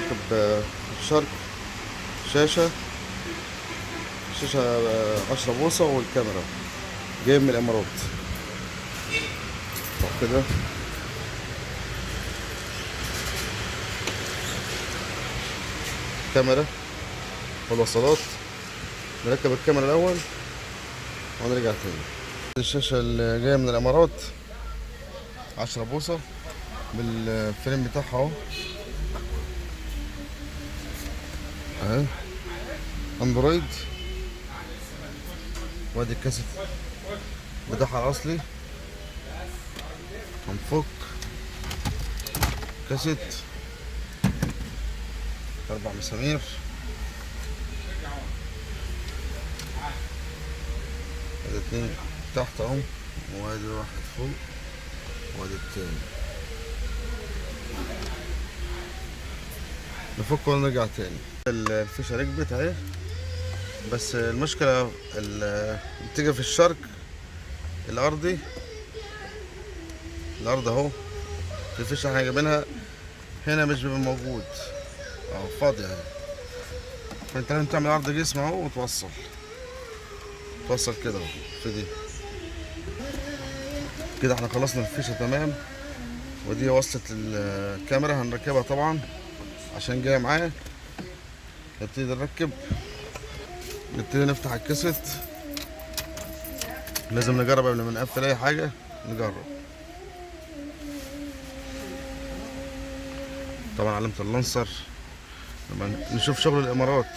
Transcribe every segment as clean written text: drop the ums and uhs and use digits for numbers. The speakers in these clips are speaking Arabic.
مركب الشارك شاشة 10 بوصة، والكاميرا جاي من الامارات. طب كده كاميرا والوصلات. نركب الكاميرا الاول ونرجع تاني. الشاشة اللي جاية من الامارات 10 بوصة بالفريم بتاعها اهو، اهي اندرويد. وادي الكاسيت بتاعها الاصلي. هنفك كاسيت 4 مسامير. ادي 2 تحت اهو، وادي 1 فوق، وادي التاني. نفك ونرجع تاني. الفيشة ركبت اهي، بس المشكلة بتيجي في الشرك الارضي. الارض اهو الفيشة احنا جايبينها هنا مش بيبقى موجود اهو، فاضية اهي. فانت لازم تعمل عرض جسم اهو وتوصل كده اهو في دي كده. احنا خلصنا الفيشة تمام، ودي وصلة الكاميرا هنركبها طبعا عشان جاية معايا. نبتدي نركب، نبتدي نفتح الكاسيت. لازم نجرب قبل ما نقفل اي حاجة، نجرب. طبعا علامة اللانسر لما نشوف شغل الامارات،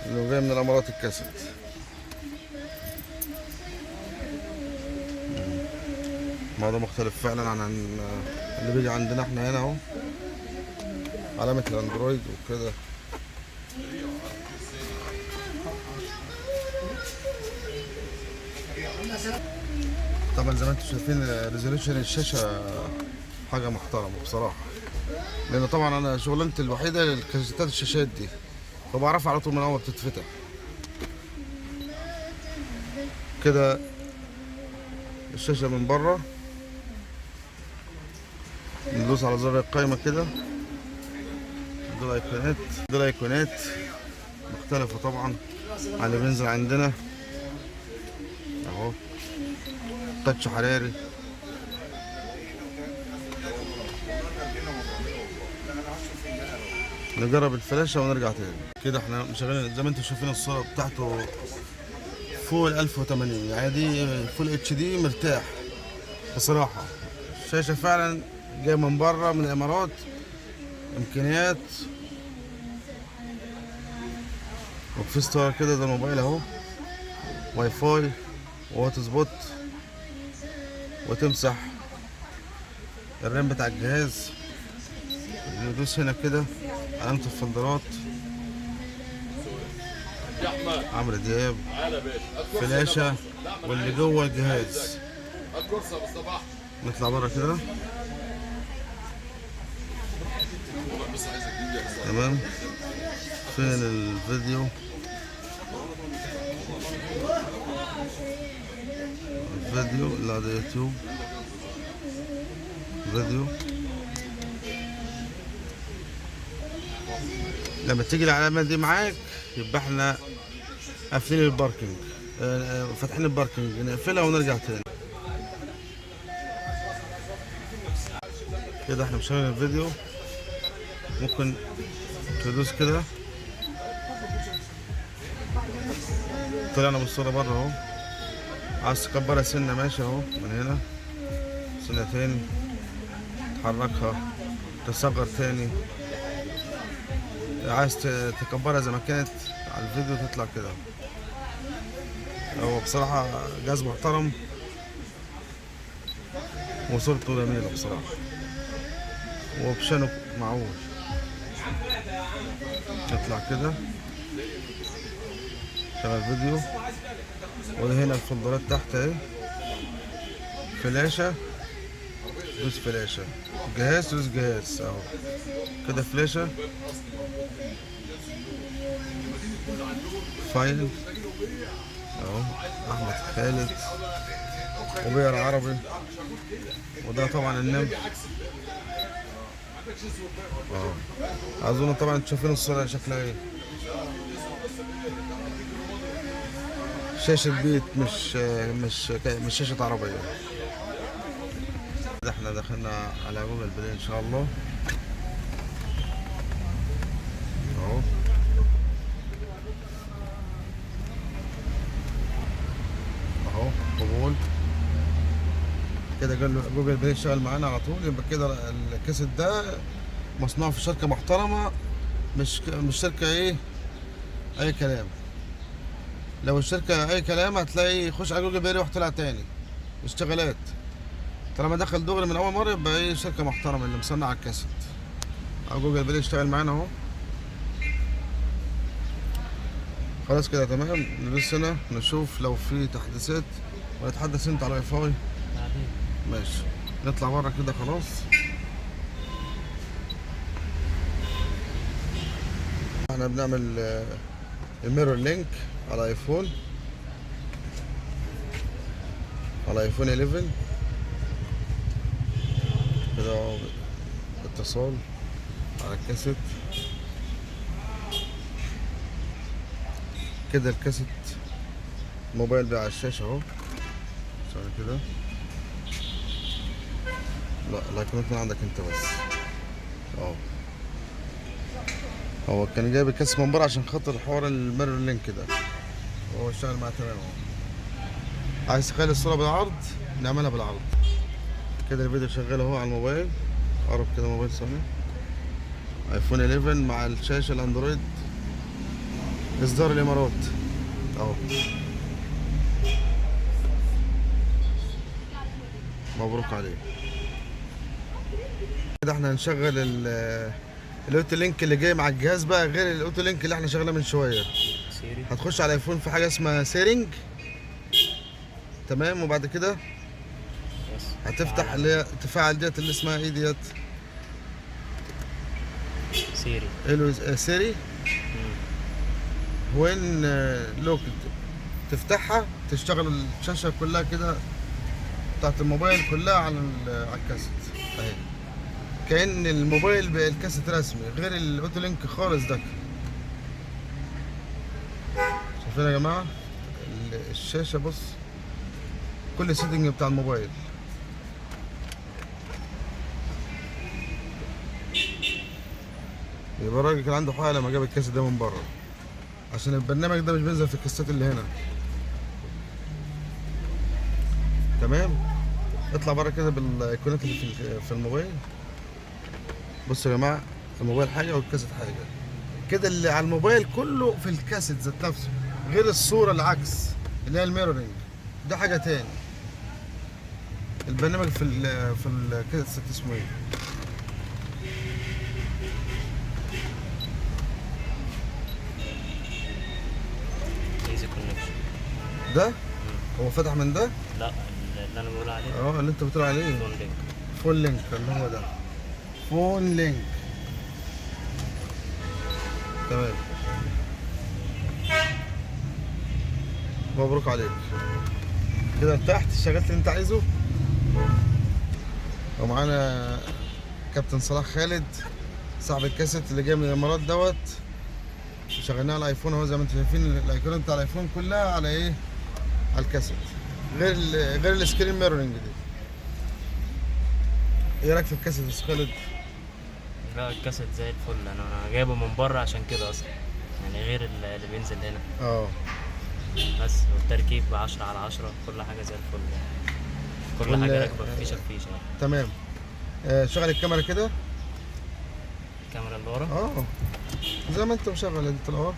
انه جاي من الامارات الكاسيت. الموضوع مختلف فعلا عن اللي بيجي عندنا احنا هنا اهو، علامة الاندرويد وكده. طبعا زي ما انتم شايفين ريزوليوشن الشاشة حاجة محترمة بصراحة، لان طبعا انا شغلانتي الوحيدة الكاسيتات الشاشات دي، فبعرف على طول من اول بتتفتح كده الشاشة من بره. ندوس على زر القايمة كده، دول ايقونات مختلفة طبعا عن اللي بينزل عندنا اهو. تاتش حراري. نجرب الفلاشة ونرجع تاني. كده احنا مشغلين زي ما انتم شايفين الصورة بتاعته فوق ال 1080، يعني دي فول اتش دي مرتاح بصراحة. الشاشة فعلا جاية من بره من الامارات، امكانيات. وفي ستار كده، ده الموبايل اهو، واي فاي وهوت سبوت، وتمسح الرام بتاع الجهاز. ندوس هنا كده علامة الفلدرات، عمرو دياب، فلاشة، واللي جوه الجهاز. نطلع بره كده تمام. فين الفيديو؟ لا ده يوتيوب فيديو. لما تيجي العلامة دي معاك يبقى احنا قافلين الباركنج، فاتحين الباركنج. نقفلها ونرجع تاني. كده احنا مشغلين الفيديو. ممكن تدوس كده، طلعنا من الصورة بره اهو. عايز تكبرها سنة ماشي اهو، من هنا سنة تاني، تحركها تصغر تاني. عايز تكبرها زي ما كانت على الفيديو تطلع كده. هو بصراحة جهاز محترم وصورته جميلة بصراحة، وبشانه معقول. نطلع كده شغل فيديو، وهنا الفولدرات تحت اهي. فلاشة، دوس فلاشة. جهاز، دوس جهاز اهو كده. فلاشة، فايل اهو، احمد خالد، وبير عربي. وده طبعا النمر اظن طبعا انتوا شايفين الصورة شكلها ايه. شاشة بيت، مش شاشة عربية. احنا دخلنا على جوجل بلاي ان شاء الله اهو. اهو قبول كده، جوجل بلاي اشتغل معانا على طول. يبقى كده الكاسيت ده مصنوع في شركة محترمة، مش شركة ايه اي كلام. لو الشركة اي كلام هتلاقي يخش على جوجل بلاي يروح طلع تاني اشتغالات. طالما دخل دغري من اول مرة يبقى ايه شركة محترمة اللي مصنع الكاسيت. على جوجل بلاي اشتغل معانا اهو. خلاص كده تمام. ندوس هنا نشوف لو في تحديثات، ونتحدث انت على الواي فاي. ماشي، نطلع بره كده خلاص. احنا بنعمل الميرور لينك على ايفون، على ايفون 11 كده اهو، اتصال على الكاسيت كده. الكاسيت الموبايل بقى على الشاشة اهو. ثواني كده، لا الايقونات من عندك انت بس اهو. هو كان جايب الكاسيت من بره عشان خاطر حوار الميرور لينك ده. هو اشتغل معاه تمام اهو. عايز تخلي الصورة بالعرض نعملها بالعرض كده. الفيديو شغال اهو على الموبايل. قرب كده موبايل ثاني. ايفون 11 مع الشاشة الاندرويد اصدار الامارات اهو. مبروك عليه. كده احنا هنشغل الاوتو لينك اللي جاي مع الجهاز بقى، غير الاوتو لينك اللي احنا شغلناه من شويه. هتخش على ايفون في حاجه اسمها سيرنج، تمام. وبعد كده هتفتح اللي هي تفعل ديت اللي اسمها ايه ديت، سيري. وين لوك تفتحها تشتغل الشاشه كلها كده بتاعت الموبايل كلها على الكاسيت اهي. كأن الموبايل بالكاسيت رسمي، غير الاوتو لينك خالص ده. شايفين يا جماعه الشاشه؟ بص كل السيتنج بتاع الموبايل. يبقى الراجل كان عنده حاجه لما جاب الكاسيت ده من بره، عشان البرنامج ده مش بينزل في الكاسيتات اللي هنا. تمام. اطلع بره كده بالايقونات اللي في الموبايل. بصوا يا جماعه، الموبايل حاجه والكاسيت حاجه كده. اللي على الموبايل كله في الكاسيت ذات نفسه، غير الصوره العكس اللي هي الميرورنج ده حاجه تاني. البرنامج في الكاسيت اسمه ايه؟ ده هو فتح من ده؟ لا، اللي انا بقول عليه اللي انت بتقول عليه فون لينك. فون لينك اللي هو ده فون لينك. تمام، مبروك عليك كده ارتحت، اشتغلت اللي انت عايزه. ومعانا كابتن صلاح خالد صاحب الكاسيت اللي جاي من الامارات دوت. شغلناه على الايفون اهو، زي ما انتم شايفين الايقونات بتاع الايفون كلها على ايه؟ على الكاسيت، غير السكرين ميرورنج دي. ايه رايك في الكاسيت يا استاذ خالد؟ لا، الكاسيت زي الفل. انا جايبه من بره عشان كده اصلا، يعني غير اللي بينزل هنا. بس والتركيب 10/10، كل حاجه زي الفل يعني. كل حاجه راكبه فيشه بفيشه يعني. تمام. شغل الكاميرا كده، الكاميرا اللي ورا زي ما انت مشغل انت اهو.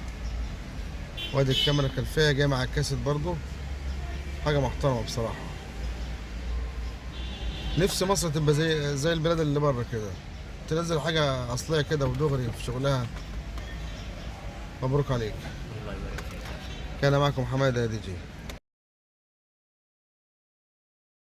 وادي الكاميرا الخلفيه جايه مع الكاسيت برضو، حاجه محترمه بصراحه. نفسي مصر تبقى زي البلاد اللي بره كده، تنزل حاجه اصليه كده ودغري في شغلها. مبروك عليك. الله يبارك فيك. كان معكم حماده دي جي.